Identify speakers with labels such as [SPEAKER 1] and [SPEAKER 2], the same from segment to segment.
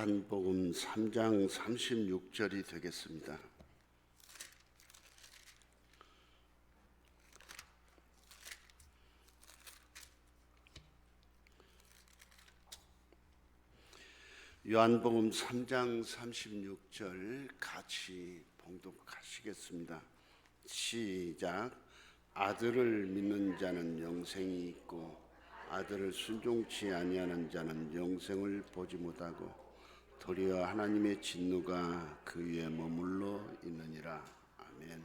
[SPEAKER 1] 요한복음 3장 36절이 되겠습니다. 요한복음 3장 36절 같이 봉독하시겠습니다. 시작. 아들을 믿는 자는 영생이 있고 아들을 순종치 아니하는 자는 영생을 보지 못하고 도리어 하나님의 진노가 그 위에 머물러 있느니라. 아멘.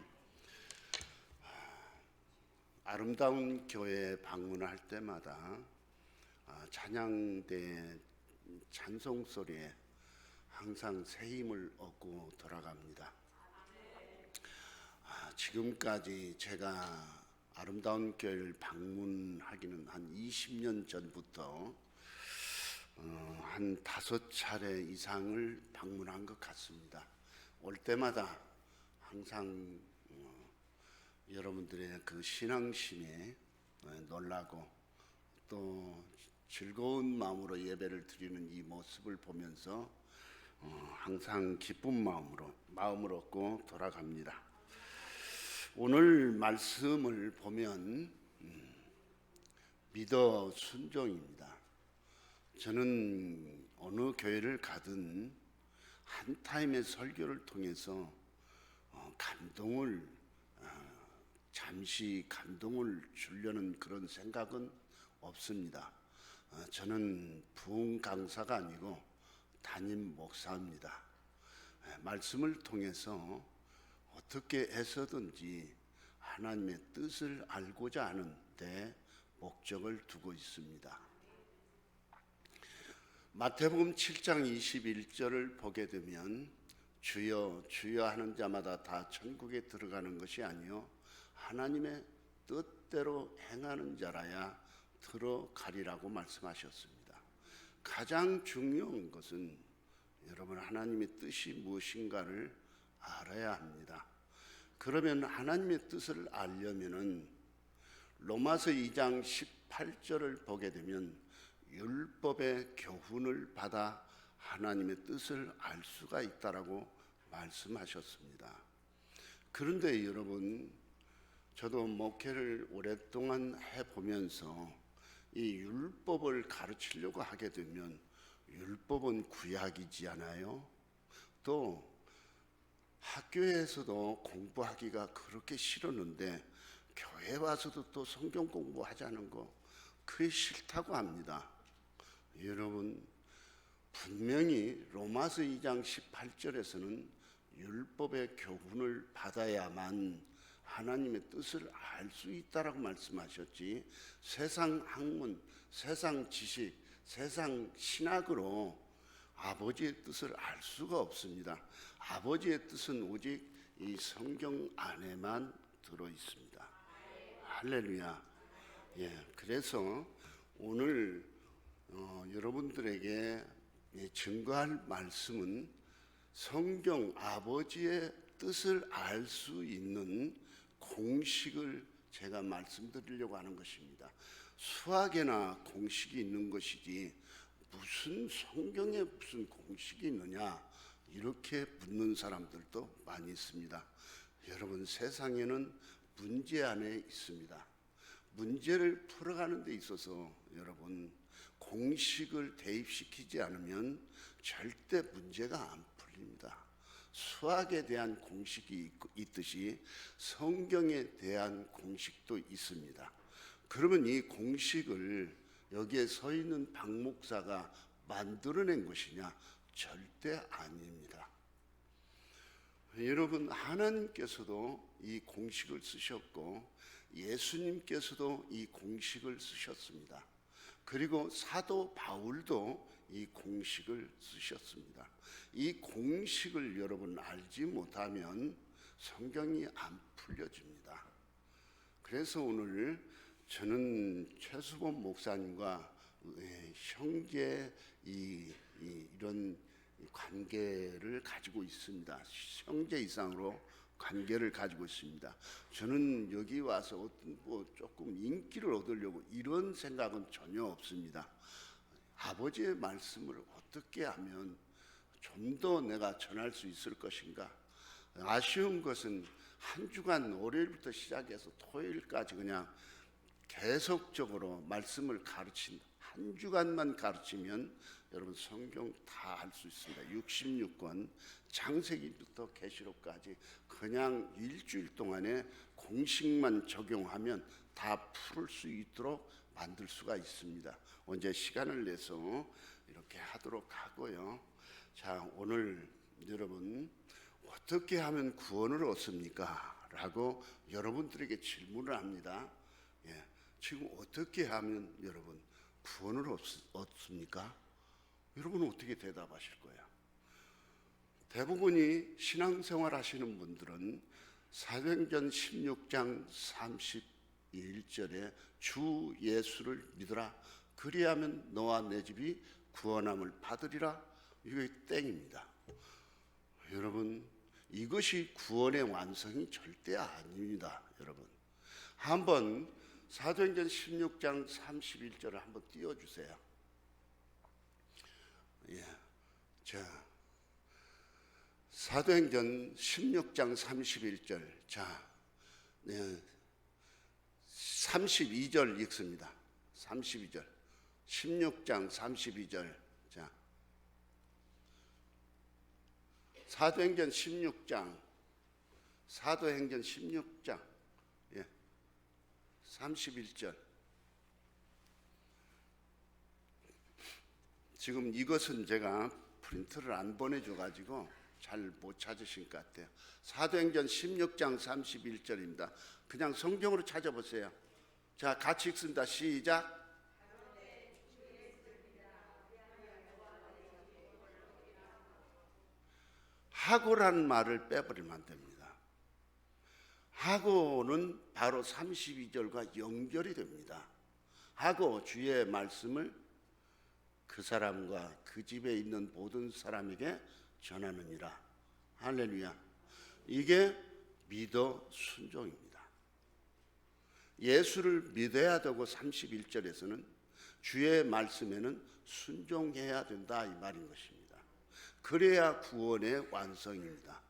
[SPEAKER 1] 아름다운 교회에 방문할 때마다 찬양대 찬송 소리에 항상 새 힘을 얻고 돌아갑니다. 지금까지 제가 아름다운 교회를 방문하기는 한 20년 전부터 한 5차례 이상을 방문한 것 같습니다. 올 때마다 항상 여러분들의 그 신앙심에 놀라고 또 즐거운 마음으로 예배를 드리는 이 모습을 보면서 항상 기쁜 마음을 얻고 돌아갑니다. 오늘 말씀을 보면 믿어 순종입니다. 저는 어느 교회를 가든 한 타임의 설교를 통해서 잠시 감동을 주려는 그런 생각은 없습니다. 저는 부흥 강사가 아니고 담임 목사입니다. 말씀을 통해서 어떻게 해서든지 하나님의 뜻을 알고자 하는 데 목적을 두고 있습니다. 마태복음 7장 21절을 보게 되면 주여 주여 하는 자마다 다 천국에 들어가는 것이 아니요 하나님의 뜻대로 행하는 자라야 들어가리라고 말씀하셨습니다. 가장 중요한 것은 여러분 하나님의 뜻이 무엇인가를 알아야 합니다. 그러면 하나님의 뜻을 알려면은 로마서 2장 18절을 보게 되면 율법의 교훈을 받아 하나님의 뜻을 알 수가 있다라고 말씀하셨습니다. 그런데 여러분 저도 목회를 오랫동안 해보면서 이 율법을 가르치려고 하게 되면 율법은 구약이지 않아요? 또 학교에서도 공부하기가 그렇게 싫었는데 교회 와서도 또 성경 공부하자는 거 그게 싫다고 합니다. 여러분 분명히 로마서 2장 18절에서는 율법의 교훈을 받아야만 하나님의 뜻을 알 수 있다라고 말씀하셨지 세상 학문, 세상 지식, 세상 신학으로 아버지의 뜻을 알 수가 없습니다. 아버지의 뜻은 오직 이 성경 안에만 들어 있습니다. 할렐루야. 그래서 오늘 여러분들에게 증거할 말씀은 성경 아버지의 뜻을 알 수 있는 공식을 제가 말씀드리려고 하는 것입니다. 수학에나 공식이 있는 것이지 무슨 성경에 무슨 공식이 있느냐 이렇게 묻는 사람들도 많이 있습니다. 여러분 세상에는 문제 안에 있습니다. 문제를 풀어가는 데 있어서 여러분 공식을 대입시키지 않으면 절대 문제가 안 풀립니다. 수학에 대한 공식이 있듯이 성경에 대한 공식도 있습니다. 그러면 이 공식을 여기에 서 있는 박 목사가 만들어낸 것이냐? 절대 아닙니다. 여러분 하나님께서도 이 공식을 쓰셨고 예수님께서도 이 공식을 쓰셨습니다. 그리고 사도 바울도 이 공식을 쓰셨습니다. 이 공식을 여러분 알지 못하면 성경이 안 풀려집니다. 그래서 오늘 저는 최수범 목사님과 형제 이런 관계를 가지고 있습니다. 형제 이상으로 관계를 가지고 있습니다. 저는 여기 와서 조금 인기를 얻으려고 이런 생각은 전혀 없습니다. 아버지의 말씀을 어떻게 하면 좀 더 내가 전할 수 있을 것인가? 아쉬운 것은 한 주간 월요일부터 시작해서 토요일까지 그냥 계속적으로 말씀을 가르친다. 한 주간만 가르치면 여러분 성경 다 할 수 있습니다. 66권 창세기부터 계시록까지 그냥 일주일 동안에 공식만 적용하면 다 풀을 수 있도록 만들 수가 있습니다. 언제 시간을 내서 이렇게 하도록 하고요. 자, 오늘 여러분 어떻게 하면 구원을 얻습니까? 라고 여러분들에게 질문을 합니다. 예, 지금 어떻게 하면 여러분 구원을 얻습니까? 여러분은 어떻게 대답하실 거예요? 대부분이 신앙생활 하시는 분들은 사도행전 16장 31절에 주 예수를 믿으라 그리하면 너와 내 집이 구원함을 받으리라. 이게 땡입니다. 여러분, 이것이 구원의 완성이 절대 아닙니다. 여러분, 한번 사도행전 16장 31절을 한번 띄워주세요. 예, 자, 사도행전 16장 31절. 자, 네, 32절 읽습니다. 32절. 16장 32절. 자, 사도행전 16장. 사도행전 16장. 예. 31절. 지금 이것은 제가 프린트를 안 보내줘 가지고 잘 못 찾으신 것 같아요. 사도행전 16장 31절입니다. 그냥 성경으로 찾아보세요. 자, 같이 읽습니다. 시작. 하고라는 말을 빼버리면 안 됩니다. 하고는 바로 32절과 연결이 됩니다. 하고 주의 말씀을 그 사람과 그 집에 있는 모든 사람에게 전하느니라. 할렐루야. 이게 믿어 순종입니다. 예수를 믿어야 되고 31절에서는 주의 말씀에는 순종해야 된다 이 말인 것입니다. 그래야 구원의 완성입니다.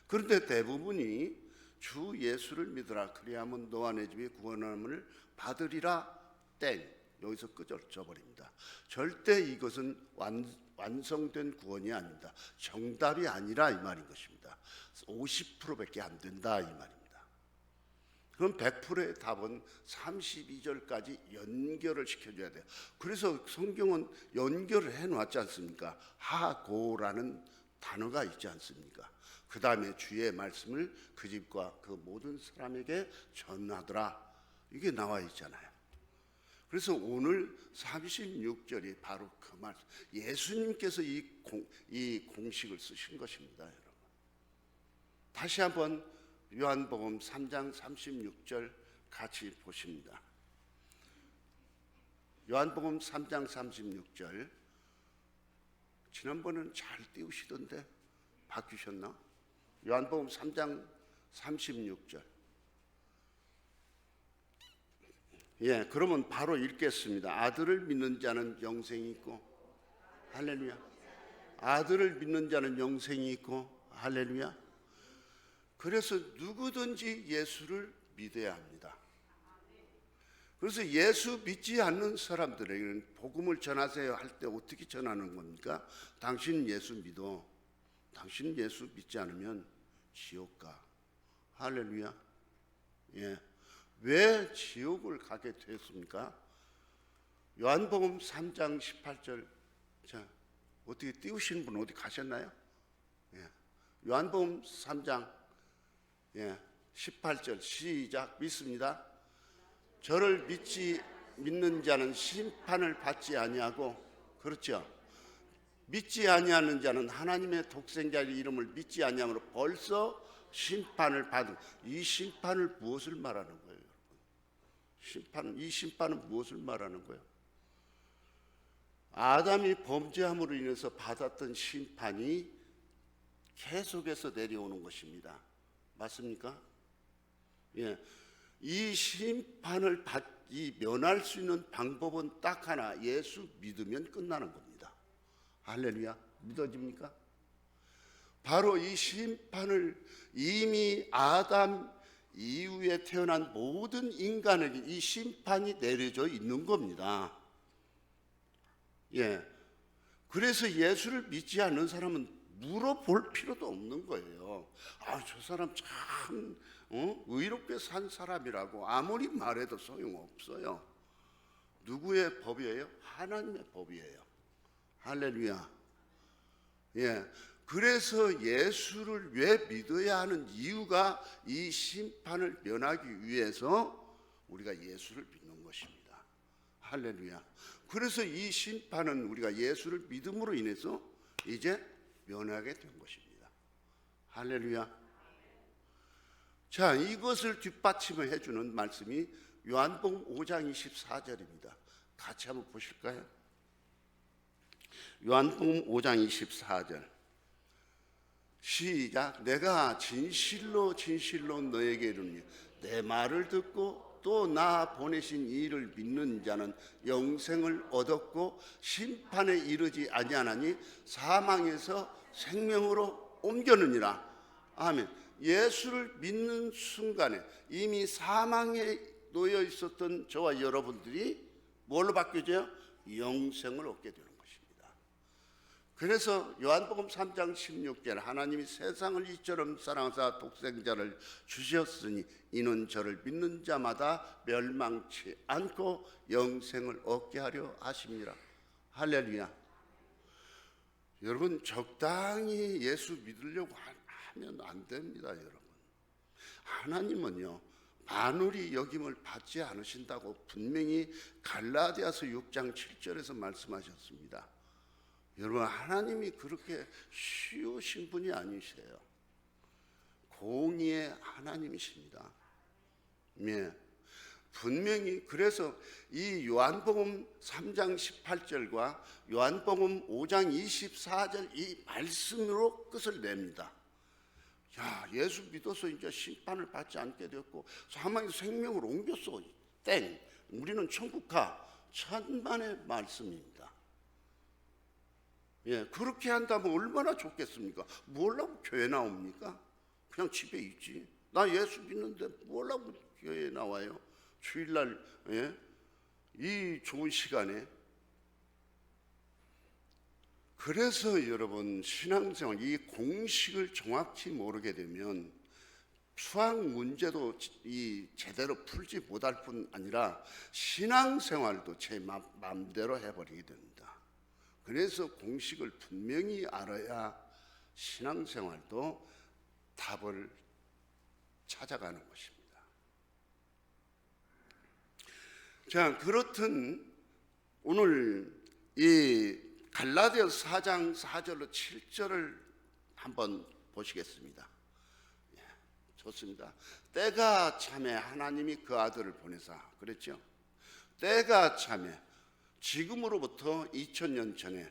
[SPEAKER 1] 그런데 대부분이 주 예수를 믿으라 그리하면 너와 내 집이 구원함을 받으리라 땡 여기서 끝을 버립니다. 절대 이것은 완성된 구원이 아닙니다. 정답이 아니라 이 말인 것입니다. 50%밖에 안 된다 이 말입니다. 그럼 100%의 답은 32절까지 연결을 시켜줘야 돼요. 그래서 성경은 연결을 해놨지 않습니까? 하고라는 단어가 있지 않습니까? 그 다음에 주의 말씀을 그 집과 그 모든 사람에게 전하더라. 이게 나와 있잖아요. 그래서 오늘 36절이 바로 그 말씀. 예수님께서 이 공식을 쓰신 것입니다, 여러분. 다시 한번 요한복음 3장 36절 같이 보십니다. 요한복음 3장 36절. 지난번에는 잘 띄우시던데 바뀌셨나? 요한복음 3장 36절. 예, 그러면 바로 읽겠습니다. 아들을 믿는 자는 영생이 있고, 할렐루야. 아들을 믿는 자는 영생이 있고, 할렐루야. 그래서 누구든지 예수를 믿어야 합니다. 그래서 예수 믿지 않는 사람들에게는 복음을 전하세요 할 때 어떻게 전하는 겁니까? 당신 예수 믿어. 당신 예수 믿지 않으면 지옥 가. 할렐루야. 예. 왜 지옥을 가게 됐습니까? 요한복음 3장 18절. 자, 어떻게 띄우시는 분 어디 가셨나요? 예. 요한복음 3장 18절 시작. 믿습니다. 저를 믿는 자는 심판을 받지 아니하고, 그렇죠? 믿지 아니하는 자는 하나님의 독생자의 이름을 믿지 아니함으로 벌써 심판을 받은. 이 심판을 무엇을 말하는 거예요, 여러분? 이 심판은 무엇을 말하는 거예요? 아담이 범죄함으로 인해서 받았던 심판이 계속해서 내려오는 것입니다. 맞습니까? 예. 이 심판을 면할 수 있는 방법은 딱 하나. 예수 믿으면 끝나는 겁니다. 할렐루야. 믿어집니까? 바로 이 심판을 이미 아담 이후에 태어난 모든 인간에게 이 심판이 내려져 있는 겁니다. 예. 그래서 예수를 믿지 않는 사람은 물어볼 필요도 없는 거예요. 아, 저 사람 참 의롭게 산 사람이라고 아무리 말해도 소용없어요. 누구의 법이에요? 하나님의 법이에요. 할렐루야. 예. 그래서 예수를 왜 믿어야 하는 이유가 이 심판을 면하기 위해서 우리가 예수를 믿는 것입니다. 할렐루야. 그래서 이 심판은 우리가 예수를 믿음으로 인해서 이제 면하게 된 것입니다. 할렐루야. 자, 이것을 뒷받침을 해주는 말씀이 요한복음 5장 24절입니다. 같이 한번 보실까요? 요한복음 5장 24절 시작. 내가 진실로 진실로 너에게 이르노니 내 말을 듣고 또 나 보내신 이를 믿는 자는 영생을 얻었고 심판에 이르지 아니하나니 사망에서 생명으로 옮겼느니라. 아멘. 예수를 믿는 순간에 이미 사망에 놓여 있었던 저와 여러분들이 뭘로 바뀌어져요? 영생을 얻게 되는 것입니다. 그래서 요한복음 3장 16절 하나님이 세상을 이처럼 사랑하사 독생자를 주셨으니 이는 저를 믿는 자마다 멸망치 않고 영생을 얻게 하려 하심이라. 할렐루야. 여러분, 적당히 예수 믿으려고 하면 안 됩니다. 여러분, 하나님은요 만물이 여김을 받지 않으신다고 분명히 갈라디아서 6장 7절에서 말씀하셨습니다. 여러분, 하나님이 그렇게 쉬우신 분이 아니세요. 공의의 하나님이십니다. 예. 분명히 그래서 이 요한복음 3장 18절과 요한복음 5장 24절 이 말씀으로 끝을 냅니다. 야, 예수 믿어서 이제 심판을 받지 않게 되었고 사망에서 생명으로 옮겼어. 땡. 우리는 천국 가. 천만의 말씀입니다. 예, 그렇게 한다면 얼마나 좋겠습니까? 뭐라고 교회 나옵니까? 그냥 집에 있지. 나 예수 믿는데 뭐라고 교회에 나와요? 주일날 예? 이 좋은 시간에. 그래서 여러분, 신앙생활 이 공식을 정확히 모르게 되면 수학 문제도 이 제대로 풀지 못할 뿐 아니라 신앙생활도 제 마음대로 해버리게 됩니다. 그래서 공식을 분명히 알아야 신앙생활도 답을 찾아가는 것입니다. 자, 그렇든 오늘 이 갈라디아서 4장 4절로 7절을 한번 보시겠습니다. 예, 좋습니다. 때가 참에 하나님이 그 아들을 보내사 그랬죠. 때가 참에 지금으로부터 2000년 전에,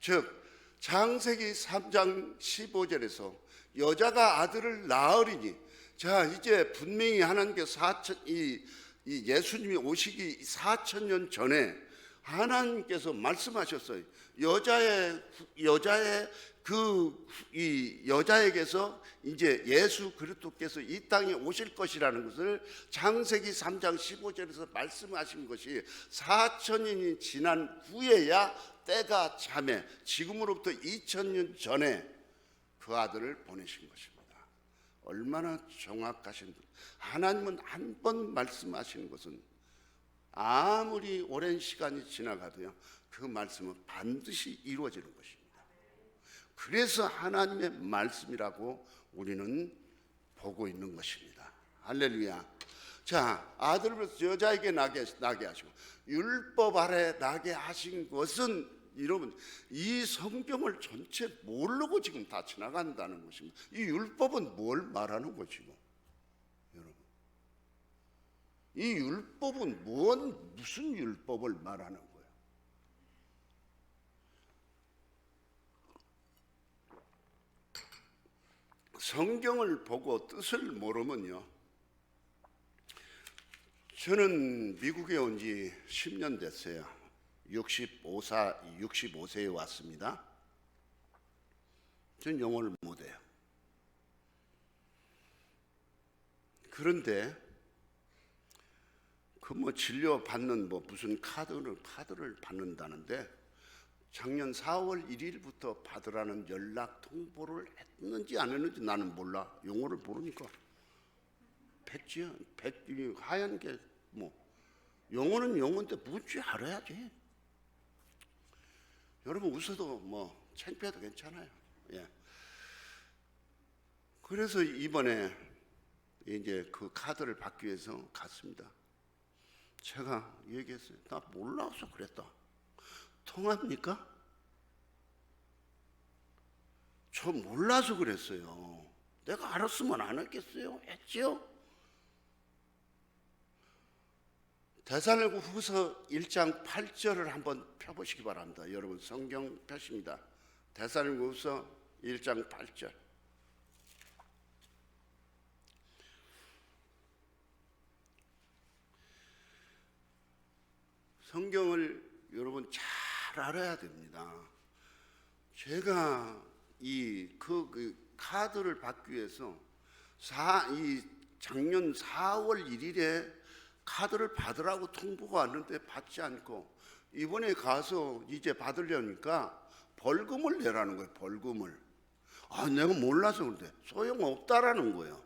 [SPEAKER 1] 즉 창세기 3장 15절에서 여자가 아들을 낳으리니, 자 이제 분명히 하나님께서 이 예수님이 오시기 4000년 전에 하나님께서 말씀하셨어요. 여자에게서 이제 예수 그리스도께서 이 땅에 오실 것이라는 것을 창세기 3장 15절에서 말씀하신 것이 4000년이 지난 후에야 때가 참에 지금으로부터 2000년 전에 그 아들을 보내신 것입니다. 얼마나 정확하신 분. 하나님은 한 번 말씀하시는 것은 아무리 오랜 시간이 지나가도요 그 말씀은 반드시 이루어지는 것입니다. 그래서 하나님의 말씀이라고 우리는 보고 있는 것입니다. 할렐루야. 자, 아들을 여자에게 나게 하시고 율법 아래 나게 하신 것은, 여러분 이 성경을 전체 모르고 지금 다 지나간다는 것입니다. 이 율법은 뭘 말하는 것이고, 여러분 이 율법은 무슨 율법을 말하는 거예요? 성경을 보고 뜻을 모르면요, 저는 미국에 온 지 10년 됐어요. 65세에 왔습니다. 전 영어를 못해요. 그런데 그 뭐 진료 받는 뭐 무슨 카드를 받는다는데 작년 4월 1일부터 받으라는 연락 통보를 했는지 안 했는지 나는 몰라. 용어를 모르니까. 백지야, 하얀 게 뭐 용어는 용어인데 뭔지 알아야지. 여러분 웃어도 뭐 창피해도 괜찮아요. 예. 그래서 이번에 이제 그 카드를 받기 위해서 갔습니다. 제가 얘기했어요. 나 몰라서 그랬다. 통합니까? 저 몰라서 그랬어요. 내가 알았으면 안 했겠어요? 했지요? 데살로니가후서 1장 8절을 한번 펴보시기 바랍니다. 여러분 성경 펴십니다. 데살로니가후서 1장 8절. 성경을 여러분 잘 알아야 됩니다. 제가 그 카드를 받기 위해서 작년 4월 1일에 카드를 받으라고 통보가 왔는데 받지 않고 이번에 가서 이제 받으려니까 벌금을 내라는 거예요. 벌금을. 내가 몰라서 그런데 소용없다라는 거예요.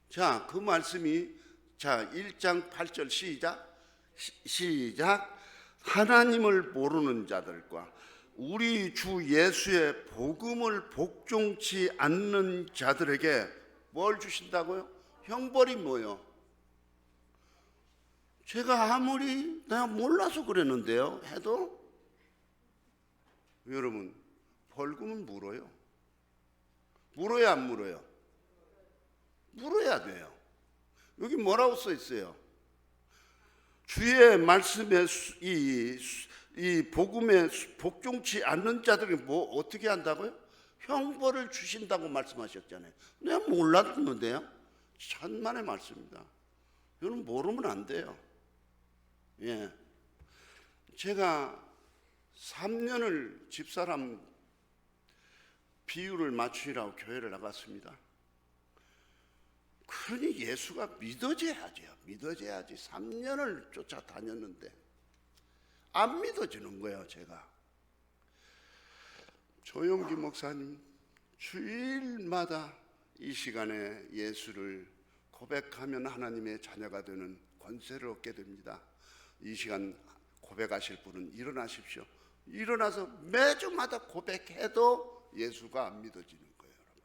[SPEAKER 1] 자, 그 말씀이 1장 8절 시작. 하나님을 모르는 자들과 우리 주 예수의 복음을 복종치 않는 자들에게 뭘 주신다고요? 형벌이 뭐요? 제가 아무리 내가 몰라서 그랬는데요 해도 여러분 벌금은 물어요. 물어야 안 물어요? 물어야 돼요. 여기 뭐라고 써 있어요? 주의 말씀에 이 복음에 복종치 않는 자들이 뭐 어떻게 한다고요? 형벌을 주신다고 말씀하셨잖아요. 내가 몰랐는데요. 천만의 말씀입니다. 이거는 모르면 안 돼요. 예, 제가 3년을 집사람 비율을 맞추라고 교회를 나갔습니다. 그러니 예수가 믿어져야죠. 믿어져야지. 3년을 쫓아다녔는데 안 믿어지는 거예요. 제가 조용기 목사님 주일마다 이 시간에 예수를 고백하면 하나님의 자녀가 되는 권세를 얻게 됩니다. 이 시간 고백하실 분은 일어나십시오. 일어나서 매주마다 고백해도 예수가 안 믿어지는 거예요. 여러분.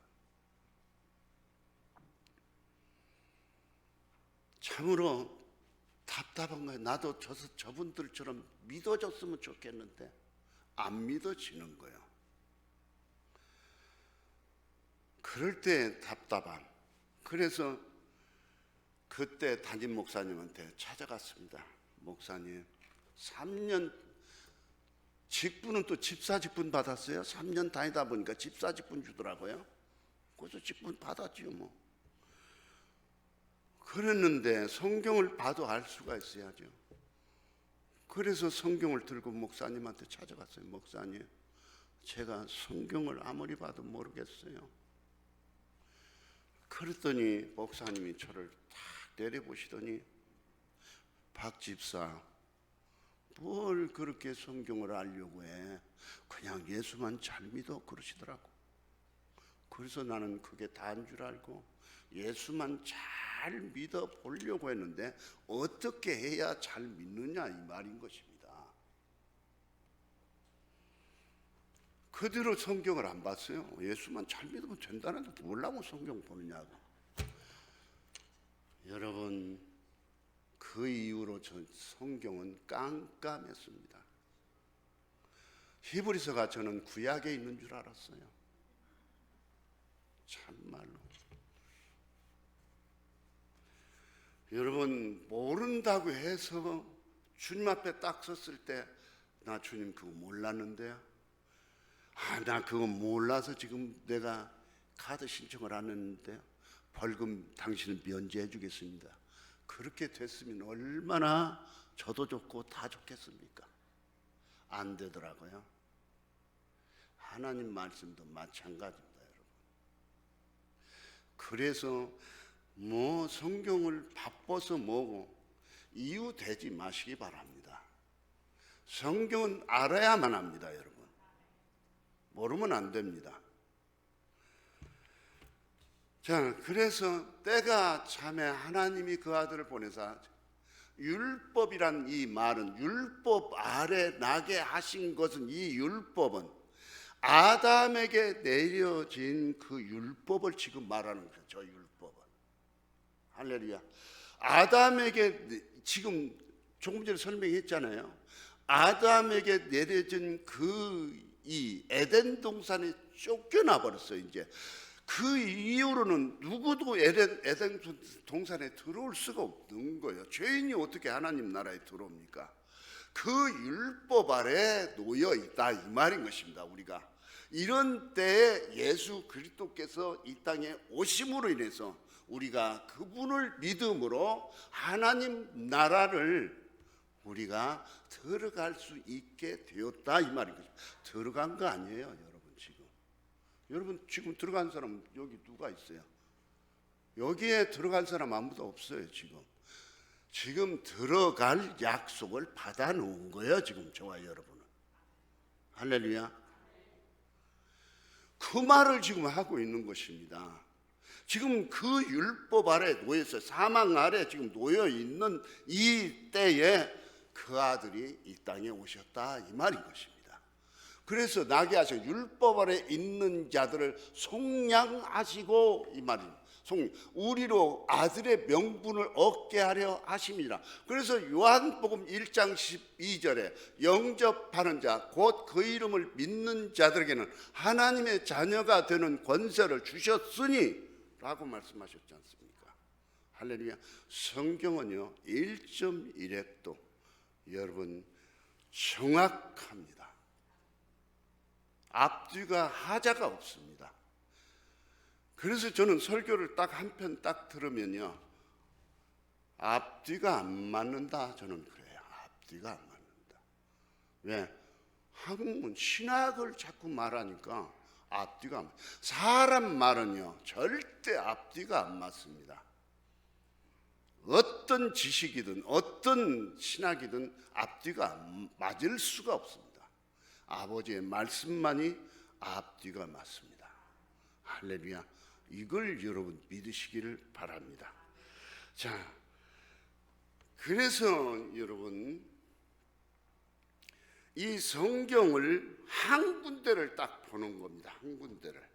[SPEAKER 1] 참으로 답답한 거예요. 나도 저분들처럼 믿어졌으면 좋겠는데 안 믿어지는 거예요. 그럴 때 답답함. 그래서 그때 담임 목사님한테 찾아갔습니다. 목사님, 3년 직분은 또 집사 직분 받았어요. 3년 다니다 보니까 집사 직분 주더라고요. 그래서 직분 받았지요 뭐. 그랬는데 성경을 봐도 알 수가 있어야죠. 그래서 성경을 들고 목사님한테 찾아갔어요. 목사님, 제가 성경을 아무리 봐도 모르겠어요. 그랬더니 목사님이 저를 탁 내려보시더니 박 집사, 뭘 그렇게 성경을 알려고 해? 그냥 예수만 잘 믿어 그러시더라고. 그래서 나는 그게 다인 줄 알고 예수만 잘 믿어 보려고 했는데 어떻게 해야 잘 믿느냐 이 말인 것입니다. 그대로 성경을 안 봤어요. 예수만 잘 믿으면 된다는데 뭐라고 성경 보느냐고. 여러분, 그 이후로 전 성경은 깜깜했습니다. 히브리서가 저는 구약에 있는 줄 알았어요. 참말로. 여러분, 모른다고 해서 주님 앞에 딱 섰을 때 나 주님 그거 몰랐는데요. 나 그거 몰라서 지금 내가 카드 신청을 안 했는데요. 벌금 당신은 면제해 주겠습니다. 그렇게 됐으면 얼마나 저도 좋고 다 좋겠습니까? 안 되더라고요. 하나님 말씀도 마찬가지입니다, 여러분. 그래서 뭐 성경을 바빠서 뭐고 이유 되지 마시기 바랍니다. 성경은 알아야만 합니다, 여러분. 모르면 안 됩니다. 자, 그래서 때가 참에 하나님이 그 아들을 보내사 율법이란 이 말은 율법 아래 나게 하신 것은 이 율법은 아담에게 내려진 그 율법을 지금 말하는 거죠. 저 율법은. 할렐루야. 아담에게 지금 조금 전에 설명했잖아요. 아담에게 내려진 그 이 에덴 동산에 쫓겨나 버렸어요. 이제 그 이후로는 누구도 에덴 동산에 들어올 수가 없는 거예요. 죄인이 어떻게 하나님 나라에 들어옵니까? 그 율법 아래 놓여 있다 이 말인 것입니다. 우리가 이런 때에 예수 그리스도께서 이 땅에 오심으로 인해서 우리가 그분을 믿음으로 하나님 나라를 우리가 들어갈 수 있게 되었다 이 말인 것입니다. 들어간 거 아니에요, 여러분. 여러분 지금 들어간 사람 여기 누가 있어요? 여기에 들어간 사람 아무도 없어요. 지금 들어갈 약속을 받아 놓은 거예요, 지금 저와 여러분은. 할렐루야. 그 말을 지금 하고 있는 것입니다. 지금 그 율법 아래 놓여서 사망 아래 지금 놓여 있는 이 때에 그 아들이 이 땅에 오셨다 이 말인 것입니다. 그래서 나게 하셔 율법 아래 있는 자들을 속량하시고 이 말입니다. 우리로 아들의 명분을 얻게 하려 하심이라. 그래서 요한복음 1장 12절에 영접하는 자 곧 그 이름을 믿는 자들에게는 하나님의 자녀가 되는 권세를 주셨으니 라고 말씀하셨지 않습니까? 할렐루야. 성경은요 1.1핵도 여러분 정확합니다. 앞뒤가 하자가 없습니다. 그래서 저는 설교를 딱 한 편 딱 들으면요 앞뒤가 안 맞는다 저는 그래요. 앞뒤가 안 맞는다. 왜? 한국은 신학을 자꾸 말하니까 앞뒤가 안 맞. 사람 말은요 절대 앞뒤가 안 맞습니다. 어떤 지식이든 어떤 신학이든 앞뒤가 맞을 수가 없습니다. 아버지의 말씀만이 앞뒤가 맞습니다. 할렐루야. 이걸 여러분 믿으시기를 바랍니다. 자, 그래서 여러분 이 성경을 한 군데를 딱 보는 겁니다. 한 군데를.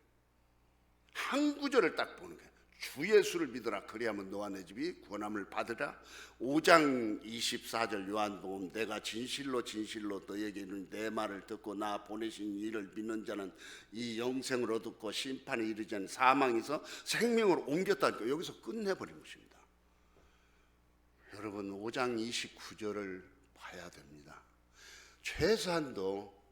[SPEAKER 1] 한 구절을 딱 보는 거예요. 주 예수를 믿어라 그리하면 너와 내 집이 구원함을 받으라. 5장 24절 요한복음 내가 진실로 진실로 너에게 이르노니 내 말을 듣고 나 보내신 이를 믿는 자는 이 영생을 얻고 심판에 이르지 않은 사망에서 생명으로 옮겼다니까 여기서 끝내버린 것입니다. 여러분 5장 29절을 봐야 됩니다. 최소한도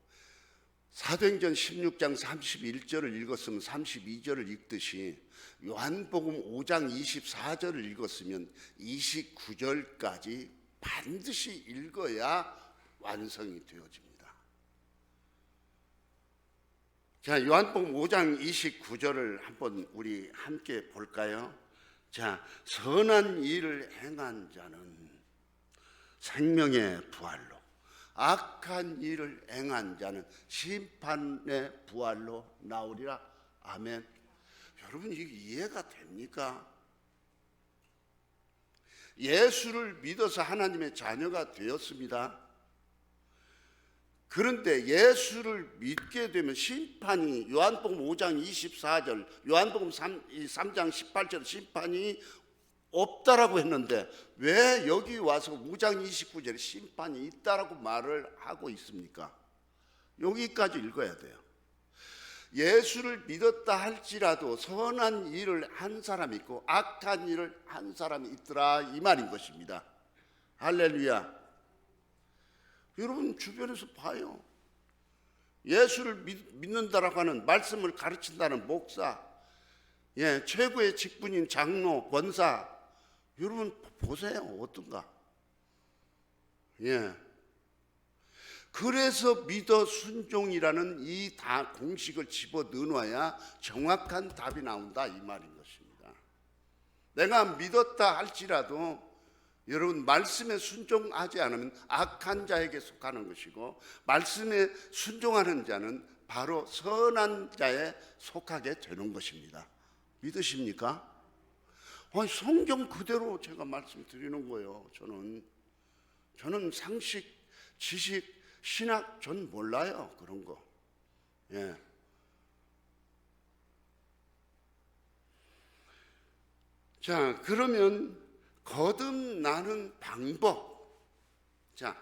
[SPEAKER 1] 사도행전 16장 31절을 읽었으면 32절을 읽듯이 요한복음 5장 24절을 읽었으면 29절까지 반드시 읽어야 완성이 되어집니다. 자, 요한복음 5장 29절을 한번 우리 함께 볼까요? 자, 선한 일을 행한 자는 생명의 부활로, 악한 일을 행한 자는 심판의 부활로 나오리라. 아멘. 여러분 이게 이해가 됩니까? 예수를 믿어서 하나님의 자녀가 되었습니다. 그런데 예수를 믿게 되면 심판이 요한복음 5장 24절 요한복음 3장 18절 심판이 없다라고 했는데 왜 여기 와서 5장 29절에 심판이 있다라고 말을 하고 있습니까? 여기까지 읽어야 돼요. 예수를 믿었다 할지라도 선한 일을 한 사람이 있고 악한 일을 한 사람이 있더라 이 말인 것입니다. 할렐루야. 여러분 주변에서 봐요. 예수를 믿는다라고 하는 말씀을 가르친다는 목사, 최고의 직분인 장로, 권사, 여러분 보세요 어떤가? 그래서 믿어 순종이라는 이 다 공식을 집어 넣어야 정확한 답이 나온다 이 말인 것입니다. 내가 믿었다 할지라도 여러분 말씀에 순종하지 않으면 악한 자에게 속하는 것이고, 말씀에 순종하는 자는 바로 선한 자에 속하게 되는 것입니다. 믿으십니까? 아니, 성경 그대로 제가 말씀드리는 거예요. 저는 상식, 지식, 신학 전 몰라요. 그런 거. 예. 자, 그러면 거듭나는 방법. 자,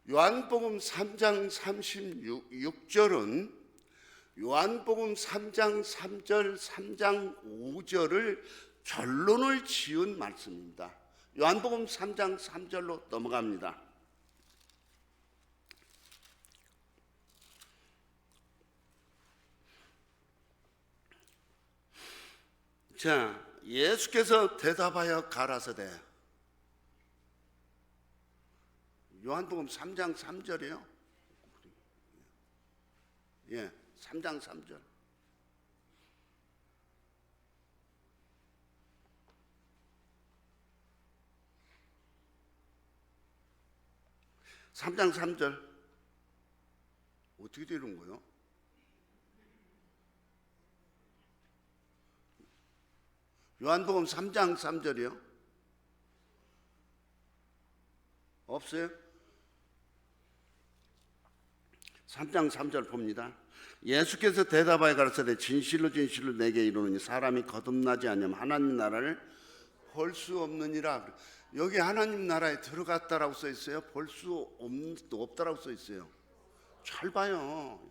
[SPEAKER 1] 요한복음 3장 36절은 요한복음 3장 3절, 3장 5절을 결론을 지은 말씀입니다. 요한복음 3장 3절로 넘어갑니다. 자, 예수께서 대답하여 가라사대. 요한복음 3장 3절이요. 예, 3장 3절. 삼장 3절 어떻게 되는 거예요? 요한복음 3장 3절이요? 없어요? 3장 3절 봅니다. 예수께서 대답하여 가라사대 진실로 진실로 내게 이르노니 사람이 거듭나지 않으면 하나님 나라를 볼 수 없느니라. 여기 하나님 나라에 들어갔다라고 써 있어요? 볼 수 없다라고 써 있어요. 잘 봐요, 여러분.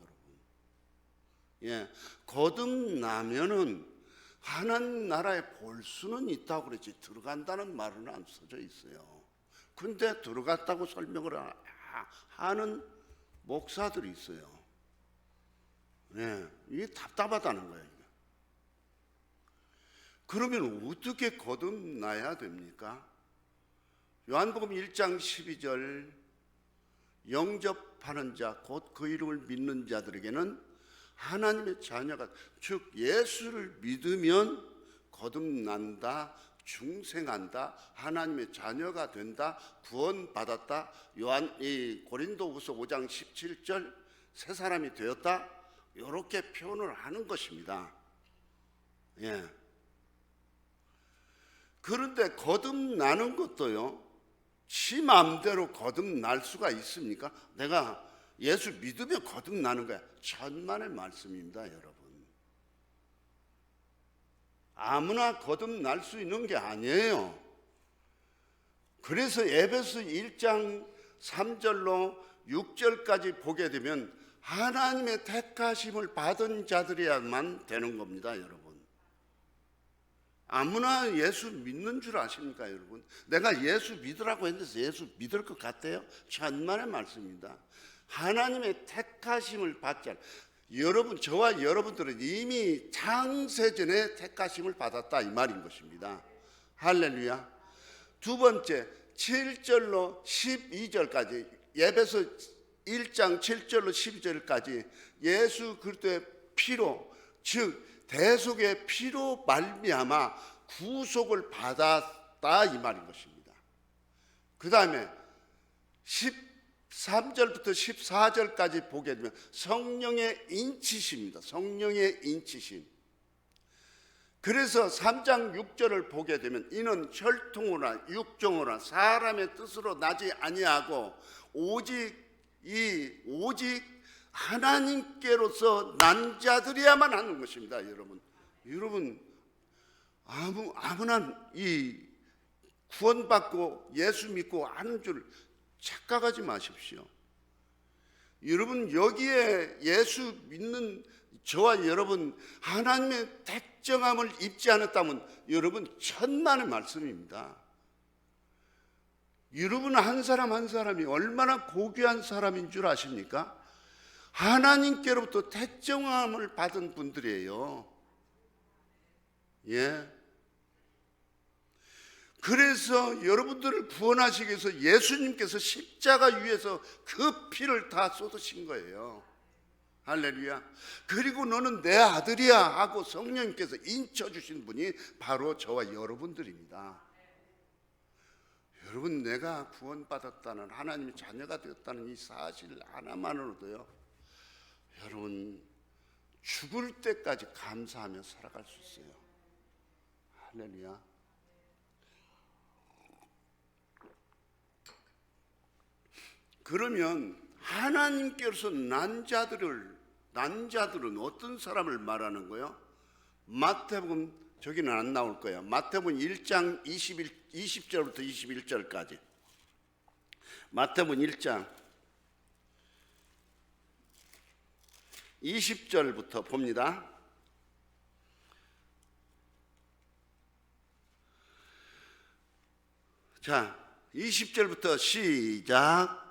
[SPEAKER 1] 예, 거듭나면은 하나님 나라에 볼 수는 있다고 그랬지 들어간다는 말은 안 써져 있어요. 근데 들어갔다고 설명을 하는 목사들이 있어요. 예, 이게 답답하다는 거예요. 그러면 어떻게 거듭나야 됩니까? 요한복음 1장 12절 영접하는 자 곧 그 이름을 믿는 자들에게는 하나님의 자녀가, 즉 예수를 믿으면 거듭난다, 중생한다, 하나님의 자녀가 된다, 구원받았다. 고린도후서 5장 17절 새 사람이 되었다, 이렇게 표현을 하는 것입니다. 예. 그런데 거듭나는 것도요, 지 마음대로 거듭날 수가 있습니까? 내가 예수 믿으면 거듭나는 거야. 천만의 말씀입니다, 여러분. 아무나 거듭날 수 있는 게 아니에요. 그래서 에베소 1장 3절로 6절까지 보게 되면 하나님의 택하심을 받은 자들이야만 되는 겁니다, 여러분. 아무나 예수 믿는 줄 아십니까, 여러분? 내가 예수 믿으라고 했는데 예수 믿을 것 같아요? 천만의 말씀입니다. 하나님의 택하심을 받지 않아요. 여러분, 저와 여러분들은 이미 창세전에 택하심을 받았다 이 말인 것입니다. 할렐루야. 두 번째, 7절로 12절까지, 에베소 1장 7절로 12절까지 예수 그리스도의 피로, 즉 대속의 피로 말미암아 구속을 받았다 이 말인 것입니다. 그 다음에 13절부터 14절까지 보게 되면 성령의 인치심입니다. 성령의 인치심. 그래서 3장 6절을 보게 되면 이는 혈통으로나 육정으로나 사람의 뜻으로 나지 아니하고 오직 하나님께로서 난 자들이야만 하는 것입니다. 여러분 아무나 이 구원받고 예수 믿고 하는 줄 착각하지 마십시오. 여러분, 여기에 예수 믿는 저와 여러분 하나님의 택정함을 입지 않았다면 여러분 천만의 말씀입니다. 여러분 한 사람 한 사람이 얼마나 고귀한 사람인 줄 아십니까? 하나님께로부터 택정함을 받은 분들이에요. 예. 그래서 여러분들을 구원하시기 위해서 예수님께서 십자가 위에서 그 피를 다 쏟으신 거예요. 할렐루야. 그리고 너는 내 아들이야 하고 성령님께서 인쳐주신 분이 바로 저와 여러분들입니다. 여러분, 내가 구원받았다는, 하나님의 자녀가 되었다는 이 사실 하나만으로도요, 여러분 죽을 때까지 감사하며 살아갈 수 있어요. 할렐루야. 그러면 하나님께서 난 자들은 어떤 사람을 말하는 거예요? 마태복음, 저기는 안 나올 거예요. 마태복음 1장 20절부터 21절까지. 마태복음 1장 20절부터 봅니다. 자, 20절부터 시작.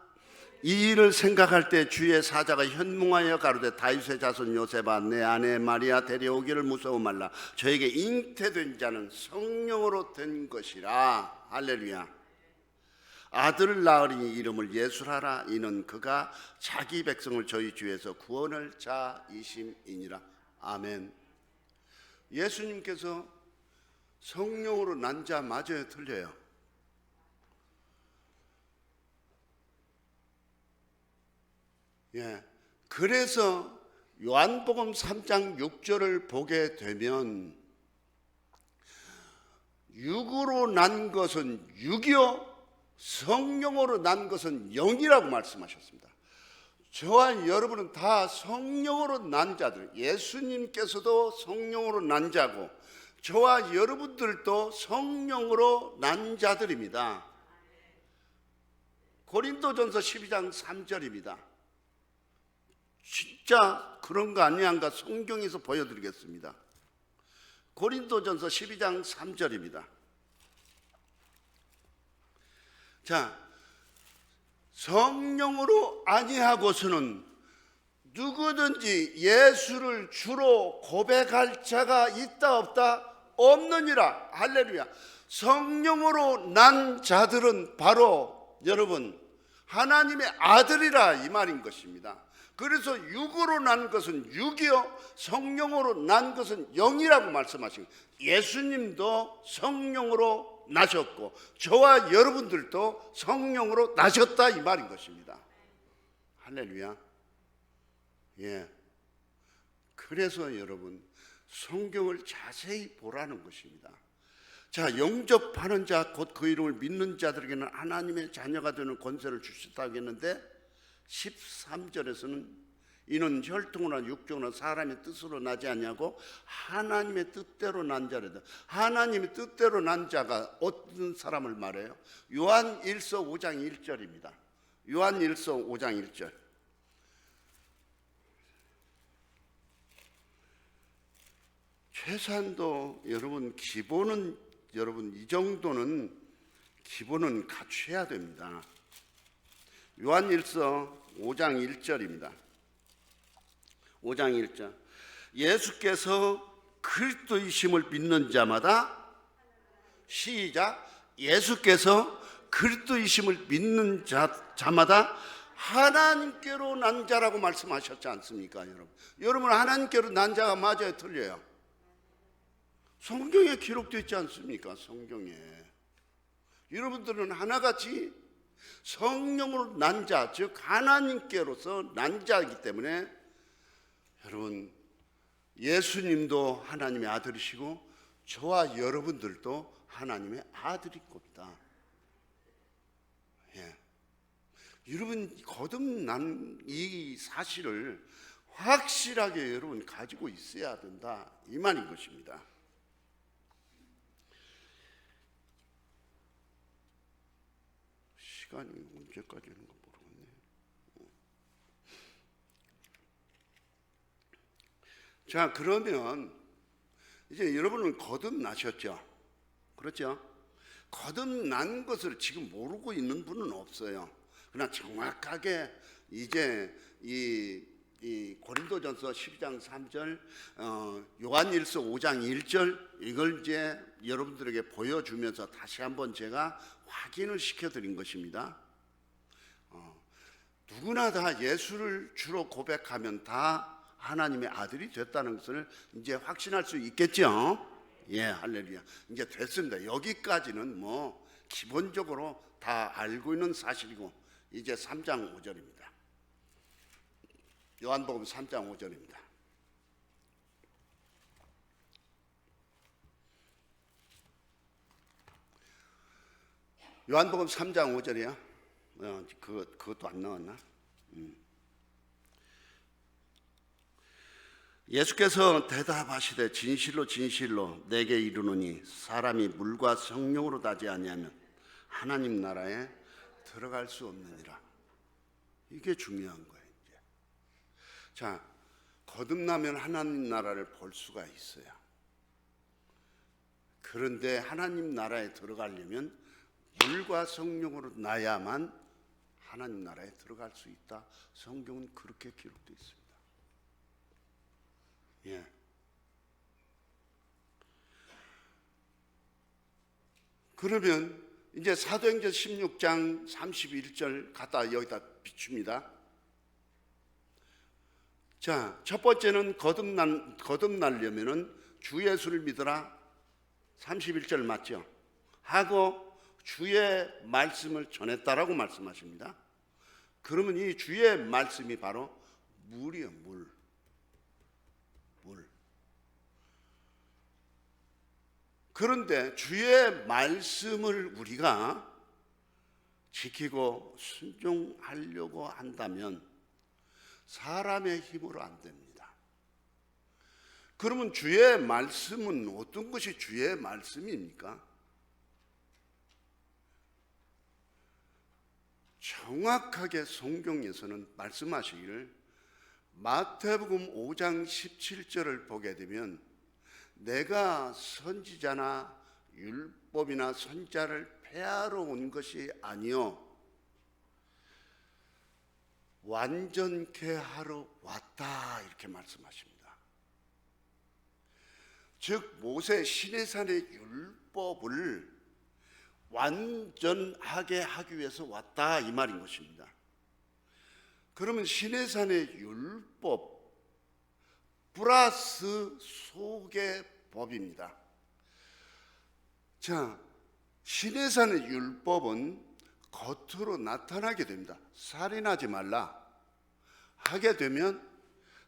[SPEAKER 1] 이 일을 생각할 때 주의 사자가 현몽하여 가로되 다윗의 자손 요셉아, 내 아내 마리아 데려오기를 무서워 말라. 저에게 잉태된 자는 성령으로 된 것이라. 할렐루야. 아들을 낳으리니 이름을 예수라라. 이는 그가 자기 백성을 저희 주에서 구원할 자이심이니라. 아멘. 예수님께서 성령으로 난 자 맞아요, 틀려요? 예. 그래서 요한복음 3장 6절을 보게 되면 육으로 난 것은 육이요 성령으로 난 것은 영이라고 말씀하셨습니다. 저와 여러분은 다 성령으로 난 자들, 예수님께서도 성령으로 난 자고 저와 여러분들도 성령으로 난 자들입니다. 고린도전서 12장 3절입니다. 진짜 그런 거 아니한가 성경에서 보여드리겠습니다. 고린도전서 12장 3절입니다. 자, 성령으로 아니하고서는 누구든지 예수를 주로 고백할 자가 있다 없다? 없느니라. 할렐루야. 성령으로 난 자들은 바로 여러분 하나님의 아들이라 이 말인 것입니다. 그래서 육으로 난 것은 육이요 성령으로 난 것은 영이라고 말씀하시고, 예수님도 성령으로 나셨고 저와 여러분들도 성령으로 나셨다 이 말인 것입니다. 할렐루야. 예. 그래서 여러분 성경을 자세히 보라는 것입니다. 자, 영접하는 자 곧 그 이름을 믿는 자들에게는 하나님의 자녀가 되는 권세를 주셨다고 했는데 13절에서는 이는 혈통이나 육종이나 사람의 뜻으로 나지 않냐고 하나님의 뜻대로 난 자래다. 하나님의 뜻대로 난 자가 어떤 사람을 말해요? 요한 1서 5장 1절입니다. 요한 1서 5장 1절. 최소한도 여러분 기본은 여러분 이 정도는 기본은 갖춰야 됩니다. 요한 1서 5장 1절입니다. 5장 1절. 예수께서 그리스도이심을 믿는 자마다, 시작, 예수께서 그리스도이심을 믿는 자마다 하나님께로 난 자라고 말씀하셨지 않습니까? 여러분 하나님께로 난 자가 맞아요, 틀려요? 성경에 기록되어 있지 않습니까? 성경에 여러분들은 하나같이 성령으로 난 자, 즉 하나님께로서 난 자이기 때문에 여러분 예수님도 하나님의 아들이시고 저와 여러분들도 하나님의 아들일 겁니다. 예. 여러분 거듭난 이 사실을 확실하게 여러분 가지고 있어야 된다 이 말인 것입니다. 시간이 언제까지 있는 거 모르겠네. 자, 그러면 이제 여러분은 거듭나셨죠? 그렇죠? 거듭난 것을 지금 모르고 있는 분은 없어요. 그러나 정확하게 이제 이 이 고린도전서 12장 3절, 요한일서 5장 1절 이걸 이제 여러분들에게 보여주면서 다시 한번 제가 확인을 시켜드린 것입니다. 누구나 다 예수를 주로 고백하면 다 하나님의 아들이 됐다는 것을 이제 확신할 수 있겠죠. 예, 할렐루야. 이제 됐습니다. 여기까지는 뭐 기본적으로 다 알고 있는 사실이고, 이제 3장 5절입니다. 요한복음 3장 5절입니다. 요한복음 3장 5절이야. 그것도 안 나왔나? 예수께서 대답하시되 진실로 진실로 내게 이르노니 사람이 물과 성령으로 다지 아니하면 하나님 나라에 들어갈 수 없느니라. 이게 중요한 거예요. 이제. 자, 거듭나면 하나님 나라를 볼 수가 있어요. 그런데 하나님 나라에 들어가려면 물과 성령으로 나야만 하나님 나라에 들어갈 수 있다. 성경은 그렇게 기록되어 있습니다. 예. 그러면 이제 사도행전 16장 31절 갖다 여기다 비춥니다. 자, 첫 번째는 거듭나려면은 주 예수를 믿어라. 31절 맞죠? 하고 주의 말씀을 전했다라고 말씀하십니다. 그러면 이 주의 말씀이 바로 물이요, 물. 그런데 주의 말씀을 우리가 지키고 순종하려고 한다면 사람의 힘으로 안 됩니다. 그러면 주의 말씀은 어떤 것이 주의 말씀입니까? 정확하게 성경에서는 말씀하시기를 마태복음 5장 17절을 보게 되면 내가 선지자나 율법이나 선자를 폐하러 온 것이 아니요 완전케 하러 왔다 이렇게 말씀하십니다. 즉 모세 시내산의 율법을 완전하게 하기 위해서 왔다 이 말인 것입니다. 그러면 시내산의 율법 플러스 속의 법입니다. 자, 시내산의 율법은 겉으로 나타나게 됩니다. 살인하지 말라 하게 되면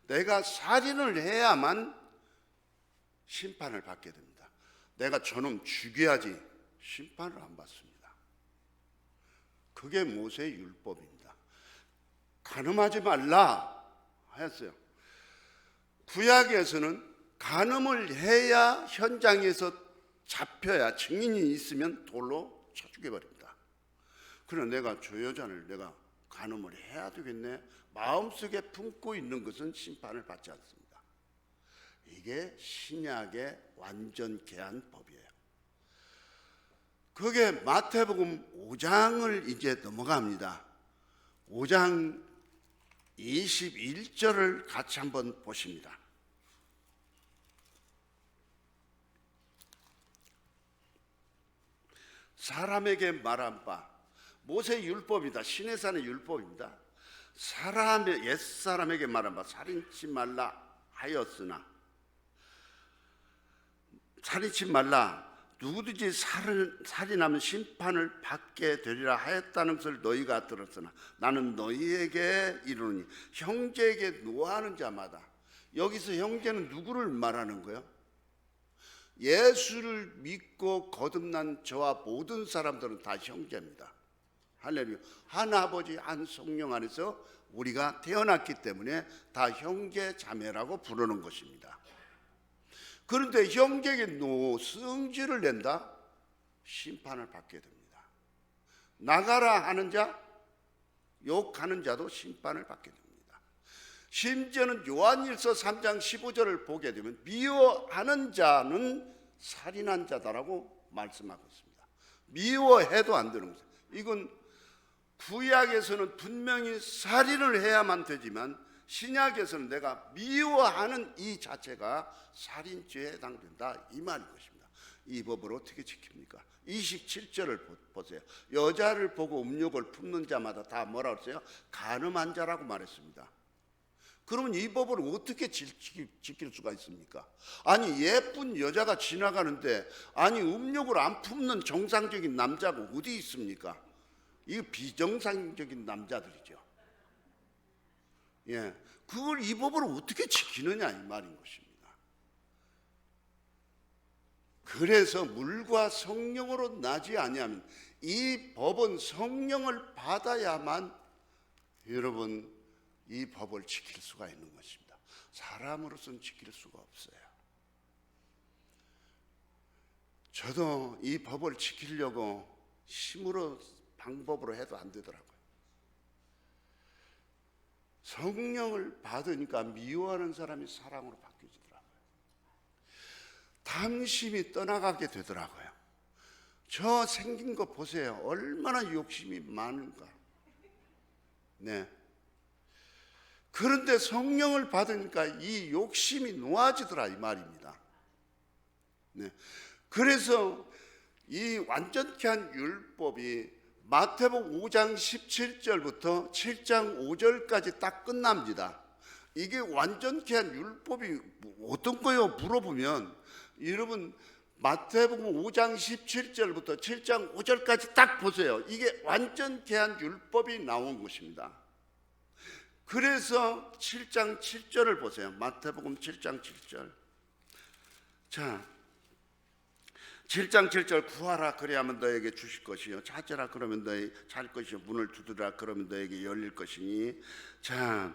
[SPEAKER 1] 내가 살인을 해야만 심판을 받게 됩니다. 내가 저놈 죽여야지 심판을 안 받습니다. 그게 모세의 율법입니다. 간음하지 말라 하였어요. 구약에서는 간음을 해야 현장에서 잡혀야 증인이 있으면 돌로 쳐 죽여버립니다. 그러나 내가 저 여자를 내가 간음을 해야 되겠네 마음속에 품고 있는 것은 심판을 받지 않습니다. 이게 신약의 완전 개한 법이에요. 그게 마태복음 5장을 이제 넘어갑니다. 5장 21절을 같이 한번 보십니다. 사람에게 말한 바 모세 율법이다. 시내산의 율법입니다. 옛사람에게 말한 바 살인치 말라 하였으나 살인치 말라 누구든지 살인하면 심판을 받게 되리라 하였다는 것을 너희가 들었으나 나는 너희에게 이르노니 형제에게 노하는 자마다. 여기서 형제는 누구를 말하는 거예요? 예수를 믿고 거듭난 저와 모든 사람들은 다 형제입니다. 할렐루야. 한 아버지 한 성령 안에서 우리가 태어났기 때문에 다 형제 자매라고 부르는 것입니다. 그런데 형제에게 성질을 낸다? 심판을 받게 됩니다. 나가라 하는 자, 욕하는 자도 심판을 받게 됩니다. 심지어는 요한일서 3장 15절을 보게 되면 미워하는 자는 살인한 자다라고 말씀하고 있습니다. 미워해도 안 되는 거죠. 이건 구약에서는 분명히 살인을 해야만 되지만 신약에서는 내가 미워하는 이 자체가 살인죄에 해당된다 이 말인 것입니다. 이 법을 어떻게 지킵니까? 27절을 보세요. 여자를 보고 음욕을 품는 자마다 다 뭐라 그랬어요? 간음한 자라고 말했습니다. 그러면 이 법을 어떻게 지킬 수가 있습니까? 아니 예쁜 여자가 지나가는데 아니 음욕을 안 품는 정상적인 남자가 어디 있습니까? 이거 비정상적인 남자들이죠. 예, 그걸 이 법을 어떻게 지키느냐 이 말인 것입니다. 그래서 물과 성령으로 나지 아니하면 이 법은 성령을 받아야만 여러분 이 법을 지킬 수가 있는 것입니다. 사람으로서는 지킬 수가 없어요. 저도 이 법을 지키려고 힘으로 방법으로 해도 안 되더라고요. 성령을 받으니까 미워하는 사람이 사랑으로 바뀌어지더라고요. 탐심이 떠나가게 되더라고요. 저 생긴 거 보세요. 얼마나 욕심이 많은가. 네. 그런데 성령을 받으니까 이 욕심이 놓아지더라 이 말입니다. 네. 그래서 이 완전케 한 율법이 마태복음 5장 17절부터 7장 5절까지 딱 끝납니다. 이게 완전케 한 율법이 어떤 거예요? 물어보면 여러분 마태복음 5장 17절부터 7장 5절까지 딱 보세요. 이게 완전케 한 율법이 나온 것입니다. 그래서 7장 7절을 보세요. 마태복음 7장 7절. 자, 7장 7절 구하라 그리하면 너에게 주실 것이요 찾으라 그러면 너희 찾을 것이요 문을 두드리라 그러면 너에게 열릴 것이니. 자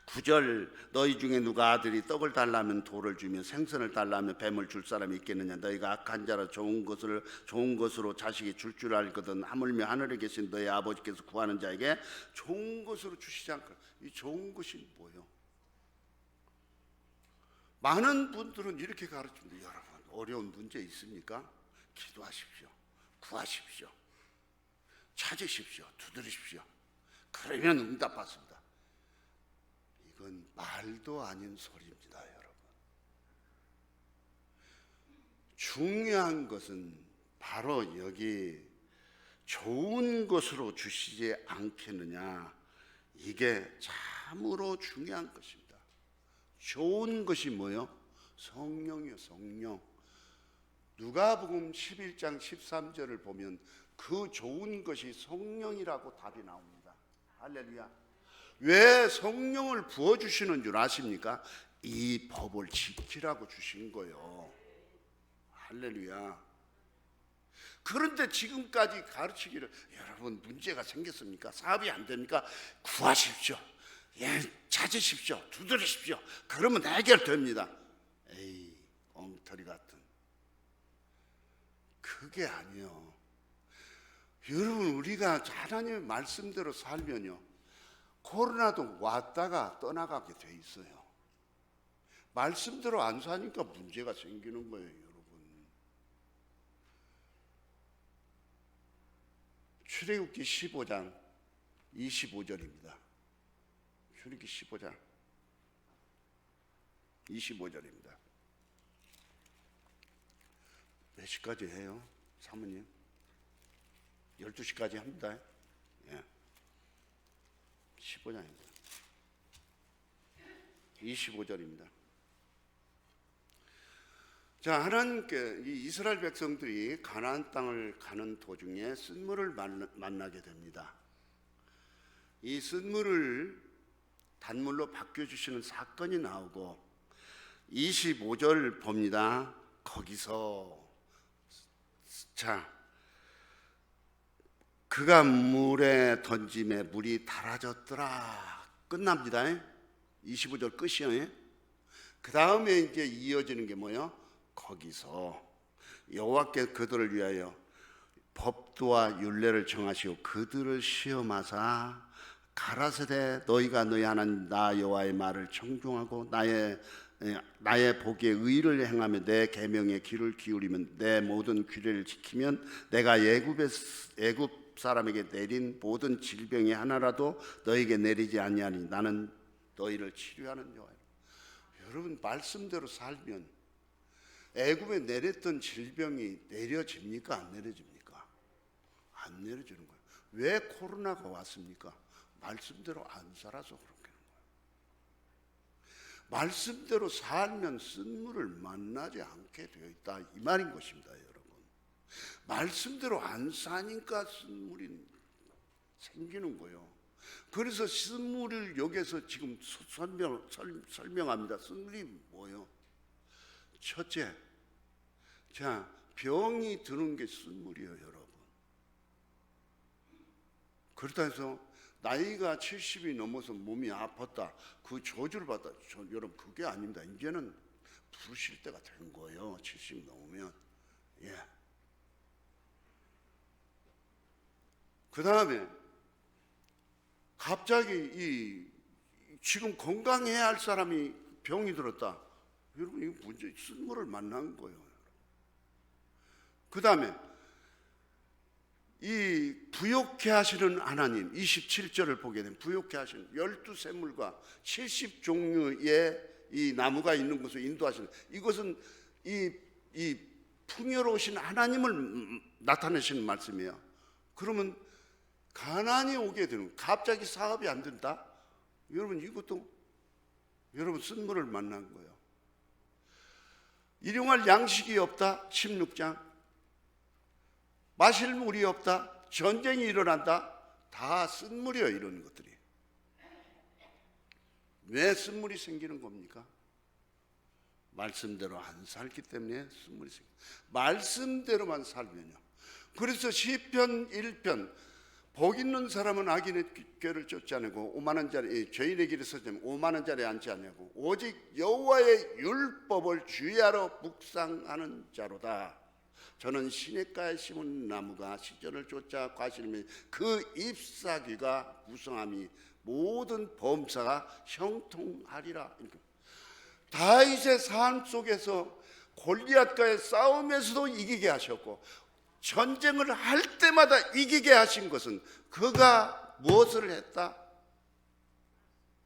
[SPEAKER 1] 9절 너희 중에 누가 아들이 떡을 달라면 돌을 주며 생선을 달라면 뱀을 줄 사람이 있겠느냐. 너희가 악한 자라 좋은 것으로 자식이 줄 알거든 하물며 하늘에 계신 너희 아버지께서 구하는 자에게 좋은 것으로 주시지 않고. 이 좋은 것이 뭐예요? 많은 분들은 이렇게 가르칩니다. 여러분 어려운 문제 있습니까? 기도하십시오. 구하십시오. 찾으십시오. 두드리십시오. 그러면 응답받습니다. 이건 말도 아닌 소리입니다, 여러분. 중요한 것은 바로 여기 좋은 것으로 주시지 않겠느냐. 이게 참으로 중요한 것입니다. 좋은 것이 뭐요? 성령이요, 성령. 누가복음 11장 13절을 보면 그 좋은 것이 성령이라고 답이 나옵니다. 할렐루야. 왜 성령을 부어주시는 줄 아십니까? 이 법을 지키라고 주신 거예요. 할렐루야. 그런데 지금까지 가르치기를 여러분 문제가 생겼습니까? 사업이 안 됩니까? 구하십시오. 예, 찾으십시오. 두드리십시오. 그러면 해결됩니다. 에이, 엉터리 같은. 그게 아니요. 여러분 우리가 하나님의 말씀대로 살면요 코로나도 왔다가 떠나가게 돼 있어요. 말씀대로 안 사니까 문제가 생기는 거예요, 여러분. 출애굽기 15장 25절입니다. 출애굽기 15장 25절입니다. 몇 시까지 해요? 사모님? 12시까지 합니다. 예. 15장입니다. 25절입니다. 자, 하나님께 이 이스라엘 백성들이 가나안 땅을 가는 도중에 쓴물을 만나게 됩니다. 이 쓴물을 단물로 바뀌어주시는 사건이 나오고 25절 봅니다. 거기서 자 그가 물에 던짐에 물이 달아졌더라. 끝납니다. 25절 끝이에요. 그 다음에 이제 이어지는 게 뭐예요? 거기서 여호와께 그들을 위하여 법도와 율례를 정하시고 그들을 시험하사 가라사대 너희가 너희 하나님 나 여호와의 말을 청종하고 나의 나의 보기에 의를 행하며 내 계명에 귀를 기울이면 내 모든 규례를 지키면 내가 애굽 사람에게 내린 모든 질병이 하나라도 너에게 내리지 아니하니 나는 너희를 치료하는 여호와라. 여러분, 말씀대로 살면 애굽에 내렸던 질병이 내려집니까? 안 내려집니까? 안 내려지는 거예요. 왜 코로나가 왔습니까? 말씀대로 안 살아서 그렇게. 말씀대로 살면 쓴물을 만나지 않게 되어 있다, 이 말인 것입니다. 여러분, 말씀대로 안 사니까 쓴물이 생기는 거예요. 그래서 쓴물을 여기서 지금 설명합니다. 쓴물이 뭐예요? 첫째, 자, 병이 드는 게 쓴물이에요, 여러분. 그렇다 해서 나이가 70이 넘어서 몸이 아팠다, 그 저주를 받다, 여러분, 그게 아닙니다. 이제는 부르실 때가 된 거예요. 70 넘으면. 예. 그 다음에 갑자기 지금 건강해야 할 사람이 병이 들었다. 여러분, 이거 문제, 쓴물을 만난 거예요. 그 다음에 이 부욕케 하시는 하나님, 27절을 보게 되면 부욕케 하시는 12샘물과 70종류의 이 나무가 있는 곳을 인도하시는, 이것은 이 풍요로우신 하나님을 나타내시는 말씀이에요. 그러면 가난이 오게 되는, 갑자기 사업이 안 된다? 여러분, 이것도 여러분 쓴물을 만난 거예요. 일용할 양식이 없다, 16장. 마실 물이 없다, 전쟁이 일어난다, 다 쓴물이에요. 이런 것들이 왜 쓴물이 생기는 겁니까? 말씀대로 안 살기 때문에 쓴물이 생깁니다. 말씀대로만 살면요. 그래서 시편 1편, 복 있는 사람은 악인의 꾀를 쫓지 않고 오만한 자리, 죄인의 길에 서지 않고 오만한 자리에 앉지 않고 오직 여호와의 율법을 주야로 묵상하는 자로다. 저는 시냇가에 심은 나무가 시절을 쫓아 과실며 그 잎사귀가 무성함이 모든 범사가 형통하리라. 다윗의 삶 속에서 골리앗과의 싸움에서도 이기게 하셨고 전쟁을 할 때마다 이기게 하신 것은 그가 무엇을 했다?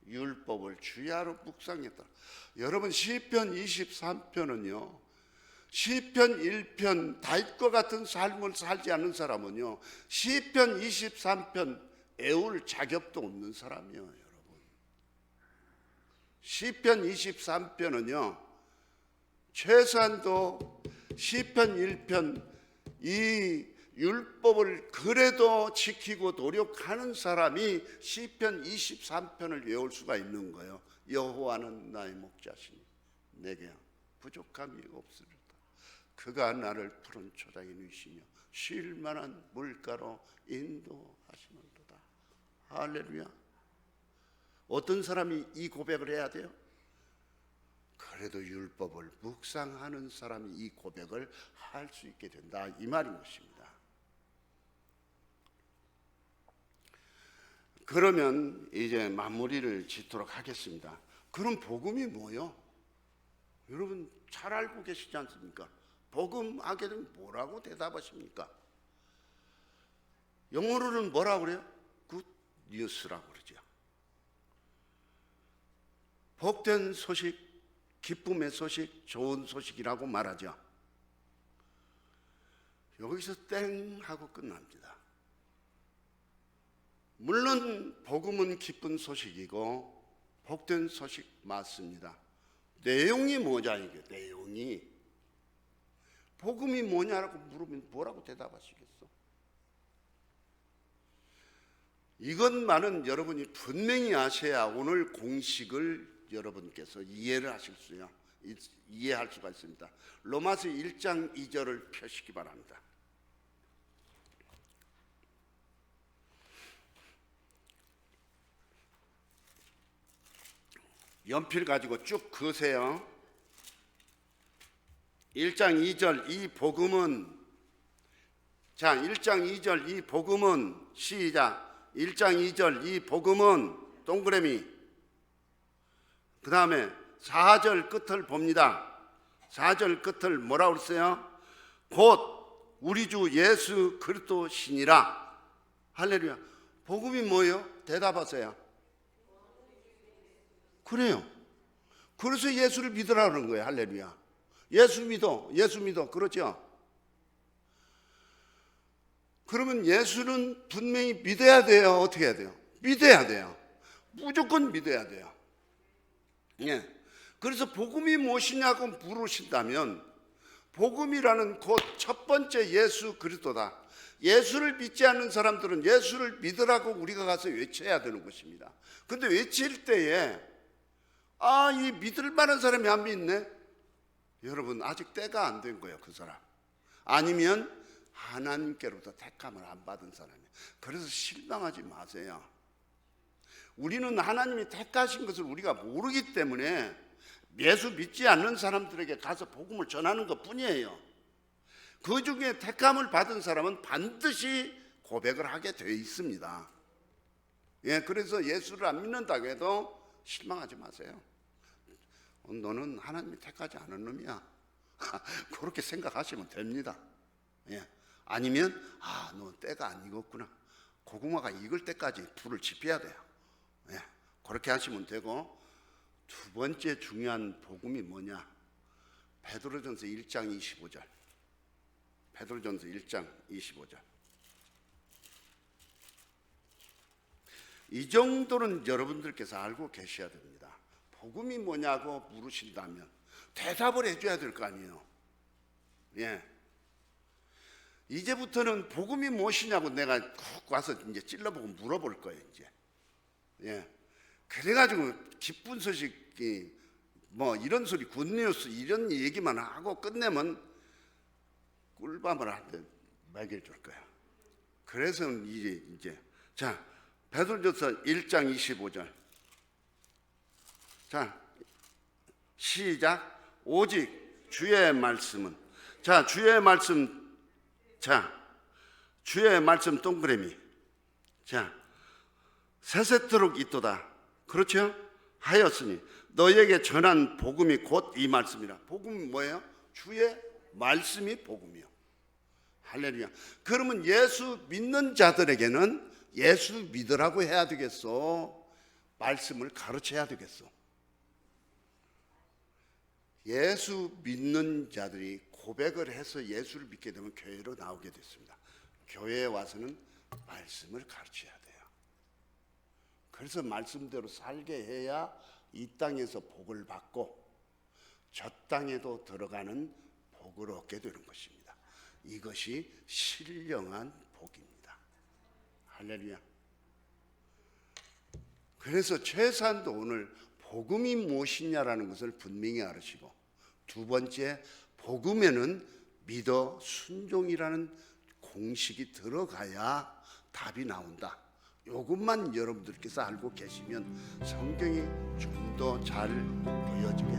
[SPEAKER 1] 율법을 주야로 묵상했다. 여러분, 시편 23편은요 시편 1편 다윗과 같은 삶을 살지 않는 사람은요 시편 23편 애울 자격도 없는 사람이에요. 여러분, 시편 23편은요 최소한도 시편 1편 이 율법을 그래도 지키고 노력하는 사람이 시편 23편을 외울 수가 있는 거예요. 여호와는 나의 목자시니 내게 부족함이 없으리로다. 그가 나를 푸른 초장에 누이시며 쉴 만한 물가로 인도하시는도다. 할렐루야. 어떤 사람이 이 고백을 해야 돼요? 그래도 율법을 묵상하는 사람이 이 고백을 할 수 있게 된다, 이 말인 것입니다. 그러면 이제 마무리를 짓도록 하겠습니다. 그럼 복음이 뭐요? 여러분 잘 알고 계시지 않습니까? 복음 하게 되면 뭐라고 대답하십니까? 영어로는 뭐라고 그래요? 굿 뉴스라고 그러죠. 복된 소식, 기쁨의 소식, 좋은 소식이라고 말하죠. 여기서 땡 하고 끝납니다. 물론 복음은 기쁜 소식이고 복된 소식 맞습니다. 내용이 뭐냐, 이게 내용이. 복음이 뭐냐라고 물으면 뭐라고 대답하시겠어? 이것만은 여러분이 분명히 아셔야 오늘 공식을 여러분께서 이해를 하실 수요, 이해할 수가 있습니다. 로마서 1장 2절을 펴시기 바랍니다. 연필 가지고 쭉 그으세요. 1장 2절 이 복음은, 자 1장 2절 이 복음은, 시작. 1장 2절 이 복음은 동그라미, 그 다음에 4절 끝을 봅니다. 4절 끝을 뭐라고 그랬어요? 곧 우리 주 예수 그리스도시니라. 할렐루야. 복음이 뭐예요? 대답하세요. 그래요. 그래서 예수를 믿으라 그러는 거예요. 할렐루야. 예수 믿어. 예수 믿어. 그렇죠? 그러면 예수는 분명히 믿어야 돼요? 어떻게 해야 돼요? 믿어야 돼요. 무조건 믿어야 돼요. 예. 그래서 복음이 무엇이냐고 물으신다면 복음이라는 곧 첫 번째 예수 그리스도다. 예수를 믿지 않는 사람들은 예수를 믿으라고 우리가 가서 외쳐야 되는 것입니다. 근데 외칠 때에 이 믿을 만한 사람이 안 믿네? 여러분 아직 때가 안 된 거예요. 그 사람. 아니면 하나님께로부터 택함을 안 받은 사람이에요. 그래서 실망하지 마세요. 우리는 하나님이 택하신 것을 우리가 모르기 때문에 예수 믿지 않는 사람들에게 가서 복음을 전하는 것 뿐이에요. 그 중에 택함을 받은 사람은 반드시 고백을 하게 되어 있습니다. 예, 그래서 예수를 안 믿는다고 해도 실망하지 마세요. 너는 하나님이 택하지 않은 놈이야. 그렇게 생각하시면 됩니다. 예. 아니면 너 때가 안 익었구나. 고구마가 익을 때까지 불을 지펴야 돼요. 예. 그렇게 하시면 되고, 두 번째 중요한 복음이 뭐냐? 베드로전서 1장 25절. 베드로전서 1장 25절. 이 정도는 여러분들께서 알고 계셔야 됩니다. 복음이 뭐냐고 물으신다면 대답을 해줘야 될 거 아니에요. 예. 이제부터는 복음이 무엇이냐고 내가 꼭 와서 이제 찔러보고 물어볼 거예요, 이제. 예. 그래가지고 기쁜 소식이 뭐 이런 소리, 굿뉴스 이런 얘기만 하고 끝내면 꿀밤을 한 대 먹여줄 거야. 그래서 이제 자, 베드로전서 1장 25절. 자, 시작. 오직 주의 말씀은, 자, 주의 말씀, 자, 주의 말씀 동그라미. 자, 세세토록 있도다. 그렇죠? 하였으니 너에게 전한 복음이 곧 이 말씀이라. 복음이 뭐예요? 주의 말씀이 복음이요. 할렐루야. 그러면 예수 믿는 자들에게는 예수 믿으라고 해야 되겠어? 말씀을 가르쳐야 되겠어? 예수 믿는 자들이 고백을 해서 예수를 믿게 되면 교회로 나오게 됐습니다. 교회에 와서는 말씀을 가르쳐야 돼요. 그래서 말씀대로 살게 해야 이 땅에서 복을 받고 저 땅에도 들어가는 복을 얻게 되는 것입니다. 이것이 신령한 복입니다. 할렐루야. 그래서 최소한도 오늘 복음이 무엇이냐라는 것을 분명히 알으시고, 두 번째, 복음에는 믿어 순종이라는 공식이 들어가야 답이 나온다. 이것만 여러분들께서 알고 계시면 성경이 좀 더 잘 보여지게